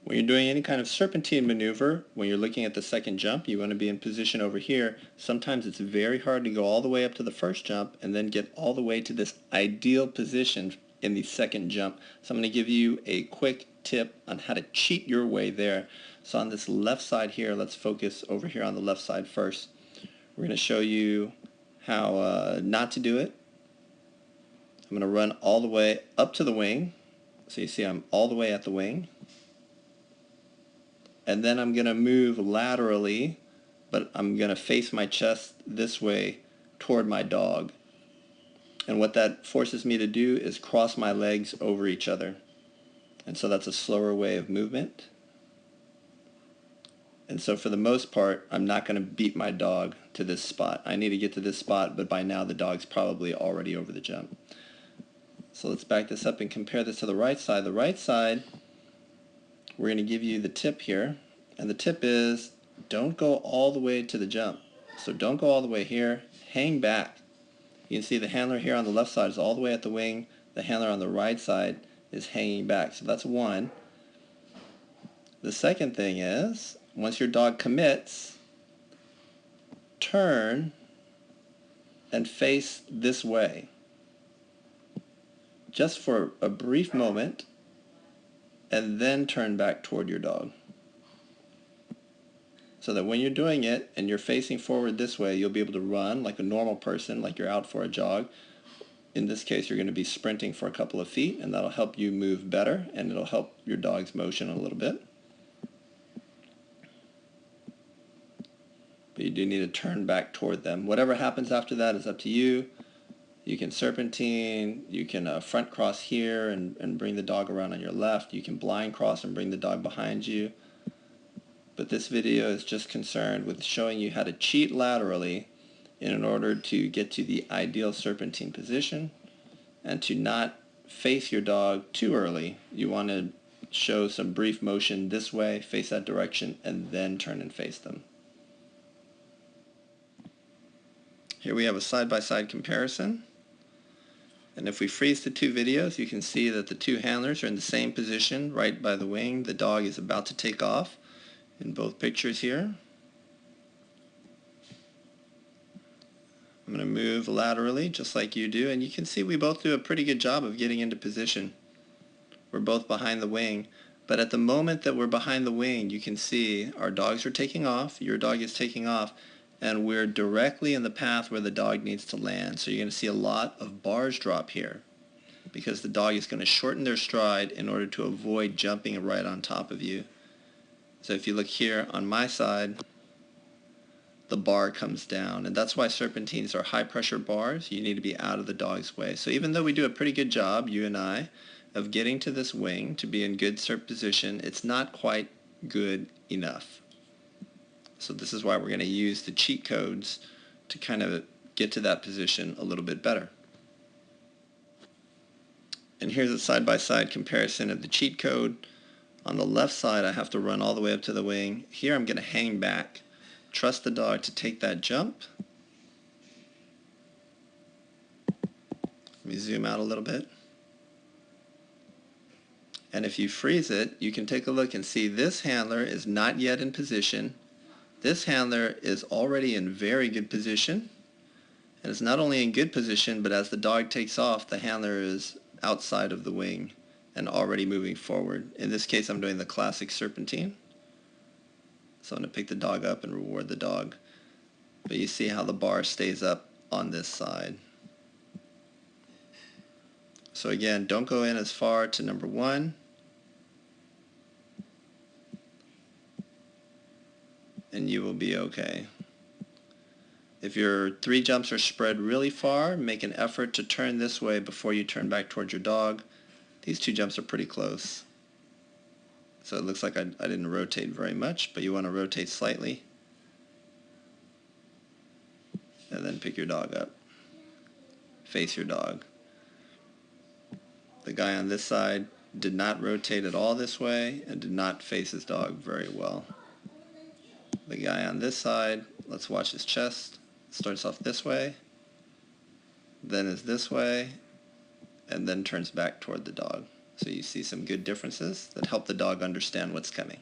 When you're doing any kind of serpentine maneuver, when you're looking at the second jump, you want to be in position over here. Sometimes it's very hard to go all the way up to the first jump and then get all the way to this ideal position in the second jump. So I'm going to give you a quick tip on how to cheat your way there. So on this left side here, let's focus over here on the left side first. We're going to show you how not to do it. I'm going to run all the way up to the wing. So you see I'm all the way at the wing. And then I'm going to move laterally, but I'm going to face my chest this way toward my dog. And what that forces me to do is cross my legs over each other. And so that's a slower way of movement. And so for the most part, I'm not going to beat my dog to this spot. I need to get to this spot, but by now the dog's probably already over the jump. So let's back this up and compare this to the right side. The right side, we're going to give you the tip here, and the tip is don't go all the way to the jump. So don't go all the way here, hang back. You can see the handler here on the left side is all the way at the wing, the handler on the right side is hanging back. So that's one. The second thing is, once your dog commits, turn and face this way. Just for a brief moment, and then turn back toward your dog. So that when you're doing it and you're facing forward this way, you'll be able to run like a normal person, like you're out for a jog. In this case, you're going to be sprinting for a couple of feet, and that'll help you move better, and it'll help your dog's motion a little bit. But you do need to turn back toward them. Whatever happens after that is up to you. You can serpentine, you can front cross here and bring the dog around on your left. You can blind cross and bring the dog behind you. But this video is just concerned with showing you how to cheat laterally in order to get to the ideal serpentine position and to not face your dog too early. You want to show some brief motion this way, face that direction, and then turn and face them. Here we have a side-by-side comparison. And if we freeze the two videos, you can see that the two handlers are in the same position right by the wing. The dog is about to take off in both pictures here. I'm going to move laterally just like you do, and you can see we both do a pretty good job of getting into position. We're both behind the wing, but at the moment that we're behind the wing, you can see our dogs are taking off, your dog is taking off, and we're directly in the path where the dog needs to land. So you're going to see a lot of bars drop here because the dog is going to shorten their stride in order to avoid jumping right on top of you. So if you look here on my side, the bar comes down, and that's why serpentines are high pressure bars. You need to be out of the dog's way. So even though we do a pretty good job, you and I, of getting to this wing to be in good serp position, it's not quite good enough. So this is why we're going to use the cheat codes to kind of get to that position a little bit better. And here's a side-by-side comparison of the cheat code. On the left side, I have to run all the way up to the wing. Here I'm going to hang back. Trust the dog to take that jump. Let me zoom out a little bit. And if you freeze it, you can take a look and see this handler is not yet in position. This handler is already in very good position, and it's not only in good position, but as the dog takes off, the handler is outside of the wing and already moving forward. In this case, I'm doing the classic serpentine. So I'm going to pick the dog up and reward the dog. But you see how the bar stays up on this side. So again, don't go in as far to number one. And you will be okay. If your three jumps are spread really far, make an effort to turn this way before you turn back towards your dog. These two jumps are pretty close. So it looks like I didn't rotate very much, but you want to rotate slightly. And then pick your dog up. Face your dog. The guy on this side did not rotate at all this way and did not face his dog very well. The guy on this side, let's watch his chest, starts off this way, then is this way, and then turns back toward the dog. So you see some good differences that help the dog understand what's coming.